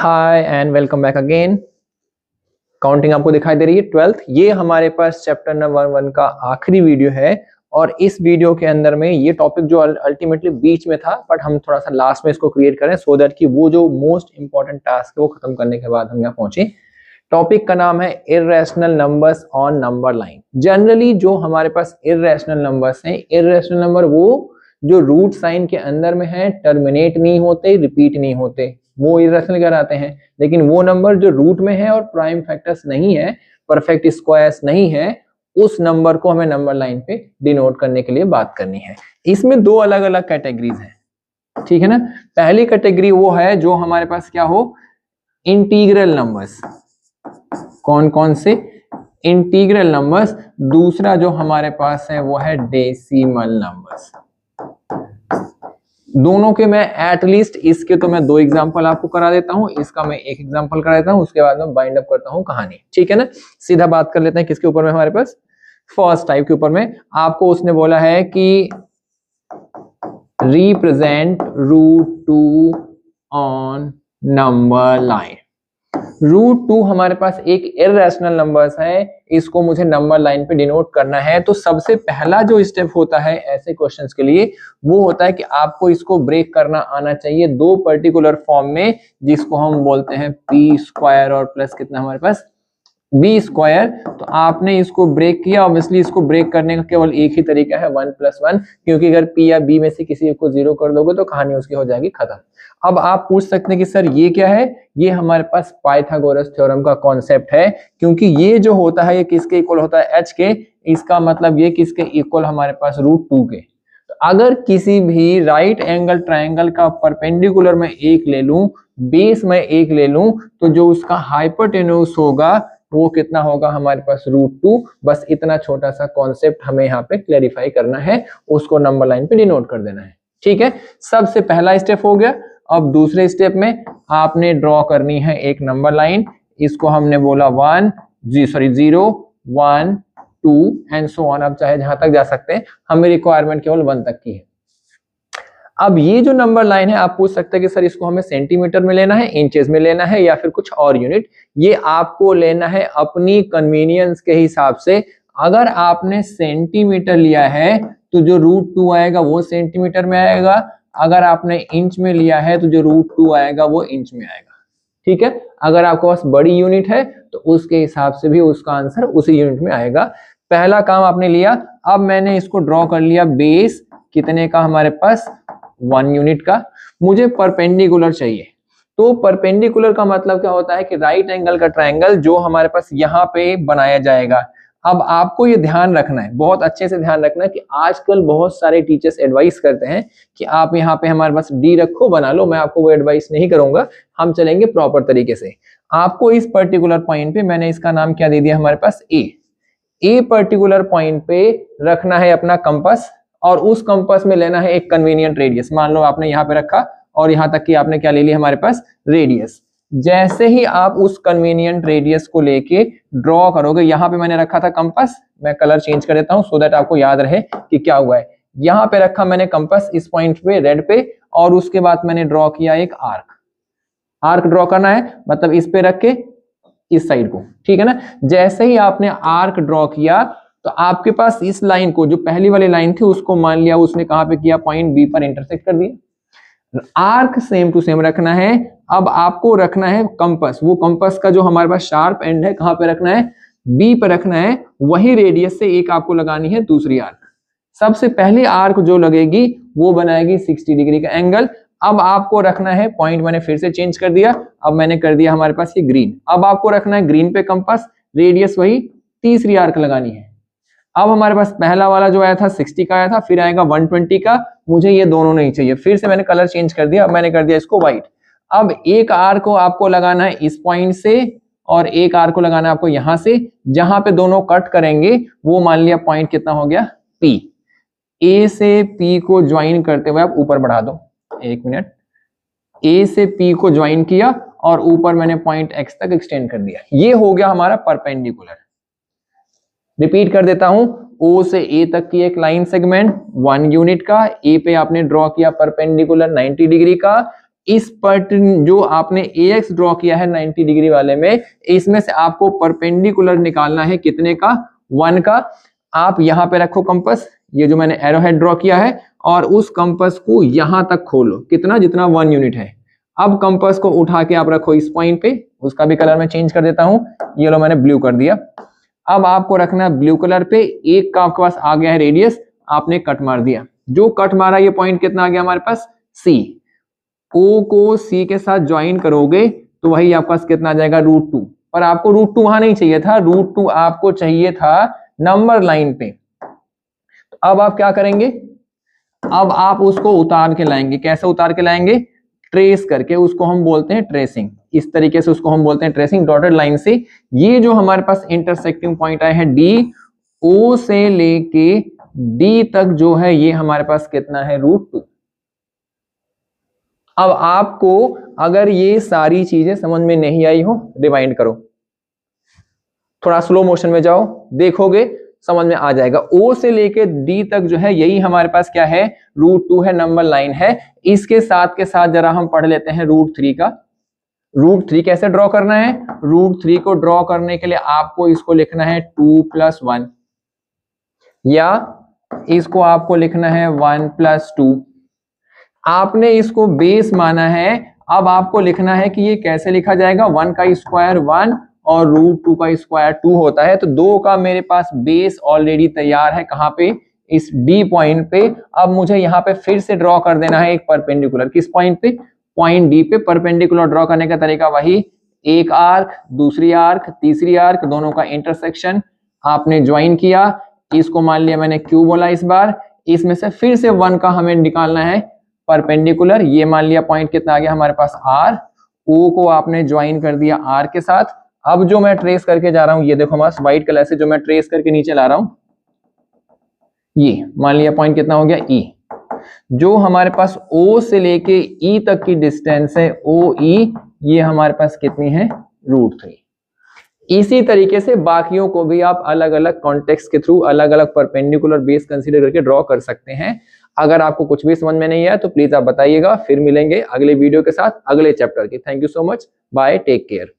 Hi and welcome back again. Counting आपको दिखाई दे रही है 12th। ये हमारे पास चैप्टर नंबर 1 का आखिरी वीडियो है और इस वीडियो के अंदर में ये टॉपिक जो अल्टीमेटली बीच में था बट हम थोड़ा सा लास्ट में इसको क्रिएट करें सो दैट कि वो जो मोस्ट इंपॉर्टेंट टास्क है वो खत्म करने के बाद हम यहाँ पहुंचे। टॉपिक का नाम है irrational numbers on number line. Generally जो हमारे पास इर्रेशनल नंबर्स हैं, इर्रेशनल नंबर वो जो रूट साइन के अंदर में है, टर्मिनेट नहीं होते, रिपीट नहीं होते, वो इर्रेशनल कहलाते हैं। लेकिन वो नंबर जो रूट में है और प्राइम फैक्टर्स नहीं है, परफेक्ट स्क्वायर्स नहीं है, उस नंबर को हमें नंबर लाइन पे डिनोट करने के लिए बात करनी है। इसमें दो अलग अलग कैटेगरीज हैं, ठीक है ना। पहली कैटेगरी वो है जो हमारे पास क्या हो, इंटीग्रल नंबर्स। कौन कौन से? Integral numbers. दूसरा जो हमारे पास है वो है डेसिमल नंबर्स। दोनों के मैं एटलीस्ट इसके तो मैं 2 एग्जांपल आपको करा देता हूं, इसका मैं 1 एग्जांपल करा देता हूं, उसके बाद मैं बाइंड अप करता हूं कहानी, ठीक है ना। सीधा बात कर लेते हैं किसके ऊपर में, हमारे पास फर्स्ट टाइप के ऊपर में। आपको उसने बोला है कि represent route 2 on number line. Route 2 हमारे पास एक इर्रेशनल नंबर्स है, इसको मुझे नंबर लाइन पे डिनोट करना है। तो सबसे पहला जो स्टेप होता है ऐसे क्वेश्चंस के लिए वो होता है कि आपको इसको ब्रेक करना आना चाहिए 2 पर्टिकुलर फॉर्म में, जिसको हम बोलते हैं पी स्क्वायर और प्लस कितना हमारे पास बी स्क्वायर। तो आपने इसको ब्रेक किया। ऑब्वियसली इसको ब्रेक करने का केवल एक ही तरीका है 1 + 1, क्योंकि अगर पी या बी में से किसी को 0 कर दोगे तो कहानी उसकी हो जाएगी खत्म। अब आप पूछ सकते हैं कि सर ये क्या है? ये हमारे पास पाइथागोरस थ्योरम का कॉन्सेप्ट है, क्योंकि ये जो होता है ये किसके इक्वल होता है? h के। इसका मतलब ये किसके इक्वल हमारे पास रूट 2 के। तो अगर किसी भी राइट एंगल ट्राइंगल का परपेंडिकुलर में 1 ले लूं, बेस में 1 ले लूं, तो जो उसका हाइपोटेन्यूज होगा वो कितना होगा हमारे पास? रूट 2। बस इतना छोटा सा कॉन्सेप्ट हमें यहाँ पे क्लैरिफाई करना है, उसको नंबर लाइन पे डिनोट कर देना है, ठीक है। सबसे पहला स्टेप हो गया। अब दूसरे स्टेप में आपने ड्रॉ करनी है एक नंबर लाइन। इसको हमने बोला 0 1 2 एंड सो ऑन। आप चाहे जहां तक जा सकते हैं, हमें रिक्वायरमेंट केवल 1 तक की है। अब ये जो नंबर लाइन है, आप पूछ सकते हैं कि सर इसको हमें सेंटीमीटर में लेना है, इंचेस में लेना है या फिर कुछ और यूनिट। ये आपको लेना है अपनी कन्वीनियंस के हिसाब से। अगर आपने सेंटीमीटर लिया है तो जो रूट 2 आएगा वो सेंटीमीटर में आएगा। अगर आपने इंच में लिया है तो जो रूट 2 आएगा वो इंच में आएगा, ठीक है। अगर आपके पास बड़ी यूनिट है तो उसके हिसाब से भी उसका आंसर उसी यूनिट में आएगा। पहला काम आपने लिया। अब मैंने इसको ड्रॉ कर लिया बेस कितने का हमारे पास? 1 यूनिट का। मुझे परपेंडिकुलर चाहिए। तो परपेंडिकुलर का मतलब क्या होता है कि राइट एंगल का ट्रायंगल जो हमारे पास यहाँ पे बनाया जाएगा। अब आपको ये ध्यान रखना है, बहुत अच्छे से ध्यान रखना है कि आजकल बहुत सारे टीचर्स एडवाइस करते हैं कि आप यहाँ पे हमारे पास डी रखो, बना लो। मैं आपको वो एडवाइस नहीं करूंगा, हम चलेंगे प्रॉपर तरीके से। आपको इस पर्टिकुलर पॉइंट पे मैंने इसका नाम क्या दे दिया हमारे पास? ए पर्टिकुलर पॉइंट पे रखना है अपना कंपास और उस कंपास में लेना है एक कन्वीनियंट रेडियस। मान लो आपने यहाँ पे रखा और यहाँ तक कि आपने क्या ले लिया हमारे पास? रेडियस। जैसे ही आप उस कन्वीनियंट रेडियस को लेके ड्रॉ करोगे, यहाँ पे मैंने रखा था कंपास, मैं कलर चेंज कर देता हूँ सो दैट आपको याद रहे कि क्या हुआ है। यहाँ पे रखा मैंने कंपास इस पॉइंट पे रेड पे, और उसके बाद मैंने ड्रॉ किया एक आर्क ड्रॉ करना है, मतलब इस पे रख के इस साइड को, ठीक है ना। जैसे ही आपने आर्क ड्रॉ किया तो आपके पास इस लाइन को, जो पहली वाली लाइन थी, उसको मान लिया उसने कहां पे किया? पॉइंट बी पर इंटरसेक्ट कर दिया। आर्क सेम टू सेम रखना है। अब आपको रखना है कंपास, वो कंपास का जो हमारे पास शार्प एंड है कहां पे रखना है? बी पे रखना है। वही रेडियस से एक आपको लगानी है दूसरी आर्क। सबसे पहली आर्क जो लगेगी वो बनाएगी 60 डिग्री का एंगल। अब आपको रखना है पॉइंट, मैंने फिर से चेंज कर दिया, अब मैंने कर दिया हमारे पास ये ग्रीन। अब आपको रखना है ग्रीन पे कंपास, रेडियस वही, तीसरी आर्क लगानी है। अब हमारे पास पहला वाला जो आया था 60 का आया था, फिर आएगा 120 का। मुझे ये दोनों नहीं चाहिए, फिर से मैंने कलर चेंज कर दिया, अब मैंने कर दिया इसको व्हाइट। अब एक आर्क को आपको लगाना है इस पॉइंट से और एक आर्क को लगाना है आपको यहां से। जहां पे दोनों कट करेंगे वो मान लिया पॉइंट कितना हो गया? P। ए से P को ज्वाइन करते हुए आप ऊपर बढ़ा दो, 1 मिनट। ए से P को ज्वाइन किया और ऊपर मैंने पॉइंट X तक एक्सटेंड कर दिया। ये हो गया हमारा परपेंडिकुलर। रिपीट कर देता हूं, O से A तक की एक लाइन सेगमेंट 1 यूनिट का, A पे आपने ड्रॉ किया परपेंडिकुलर 90 डिग्री का। इस पर जो आपने AX ड्रॉ किया है 90 डिग्री वाले में, इसमें से आपको परपेंडिकुलर निकालना है कितने का, 1 का। आप यहां पे रखो कंपास, ये जो मैंने एरो हेड ड्रॉ किया है, और उस कंपास को यहां तक खोलो, कितना, जितना 1 यूनिट है। अब कंपास को उठा के आप रखो इस पॉइंट पे, उसका भी कलर मैं चेंज कर देता हूं, ये लो मैंने ब्लू कर दिया। अब आपको रखना है ब्लू कलर पे, एक का आपके पास आ गया है रेडियस, आपने कट मार दिया। जो कट मारा ये पॉइंट कितना आ गया हमारे पास, C। O को C के साथ ज्वाइन करोगे तो वही आपके पास कितना आ जाएगा, √2। पर आपको √2 वहां नहीं चाहिए था, √2 आपको चाहिए था नंबर लाइन पे। तो अब आप क्या करेंगे, अब आप उसको उतार के लाएंगे। कैसे उतार के लाएंगे, ट्रेस करके, उसको हम बोलते हैं ट्रेसिंग। इस तरीके से उसको हम बोलते हैं ट्रेसिंग, डॉटेड लाइन से। ये जो हमारे पास इंटरसेक्टिंग पॉइंट आए हैं D, O से लेके D तक जो है ये हमारे पास कितना है, √2। अब आपको अगर ये सारी चीजें समझ में नहीं आई हो, रिवाइंड करो, थोड़ा स्लो मोशन में जाओ, देखोगे समझ में आ जाएगा। O से लेके D तक जो है यही हमारे पास क्या है, √2 है, नंबर लाइन है। इसके साथ के साथ जरा हम पढ़ लेते हैं √3 का। √3 कैसे ड्रॉ करना है, √3 को ड्रॉ करने के लिए आपको इसको लिखना है 2 + 1, या इसको आपको लिखना है 1 + 2। आपने इसको बेस माना है, अब आपको लिखना है कि ये कैसे लिखा जाएगा, 1 का स्क्वायर 1 और √2 का स्क्वायर 2 होता है। तो 2 का मेरे पास बेस ऑलरेडी तैयार है, कहां पे, इस D पॉइंट पे। अब मुझे यहाँ पे फिर से ड्रॉ कर देना है एक परपेंडिकुलर, किस पॉइंट पे, पॉइंट D पे। परपेंडिकुलर ड्रॉ करने का तरीका वही, एक आर्क, दूसरी आर्क, तीसरी आर्क, दोनों का इंटरसेक्शन आपने ज्वाइन किया। इसको मान लिया मैंने Q बोला इस बार। इसमें से फिर से 1 का हमें निकालना है परपेंडिकुलर, ये मान लिया पॉइंट कितना आ गया हमारे पास R। O को आपने ज्वाइन कर दिया R के साथ। अब जो मैं ट्रेस करके जा रहा हूं, ये देखो हमारे व्हाइट कलर से जो मैं ट्रेस करके नीचे ला रहा हूं, ये मान लिया पॉइंट कितना हो गया, E। जो हमारे पास O से लेके E तक की डिस्टेंस है, OE, ये हमारे पास कितनी है, √3। इसी तरीके से बाकियों को भी आप अलग अलग कॉन्टेक्स्ट के थ्रू अलग अलग परपेंडिकुलर बेस कंसीडर करके ड्रॉ कर सकते हैं। अगर आपको कुछ भी समझ में नहीं आया तो प्लीज आप बताइएगा। फिर मिलेंगे अगले वीडियो के साथ, अगले चैप्टर के। Thank you so much, bye, take care.